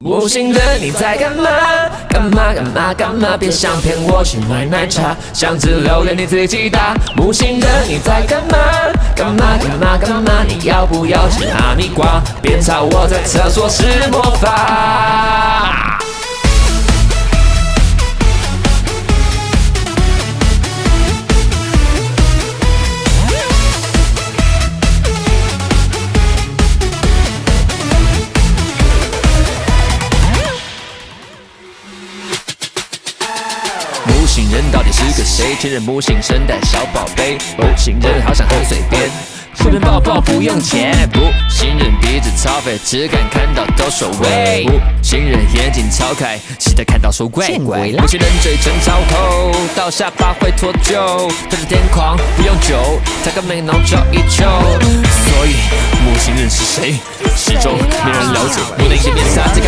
无心的你在干嘛？干嘛干嘛干嘛？别想骗我去买奶茶，想吃榴莲你自己打。无心的你在干嘛？干嘛干嘛干嘛？你要不要吃哈密瓜？别吵我在厕所施魔法。木星人到底是个谁？前任木星圣诞小宝贝，木星人好像很随便，随便抱抱不用钱。木星人鼻子超肥，只敢看到都说喂。木星人眼睛超开，期待看到说乖乖。木星人嘴唇超厚，到下巴会脱臼，对着天狂不用酒，他个美浓就一球。所以木星人是谁？始终没人了解。木的颜面洒这个。